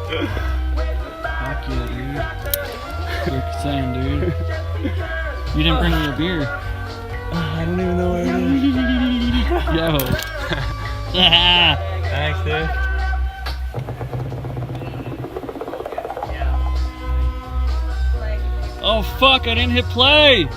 Fuck yeah, dude. You're saying, dude. You didn't bring me a beer. I don't even know where it is. Yo. Thanks, dude. Oh fuck, I didn't hit play.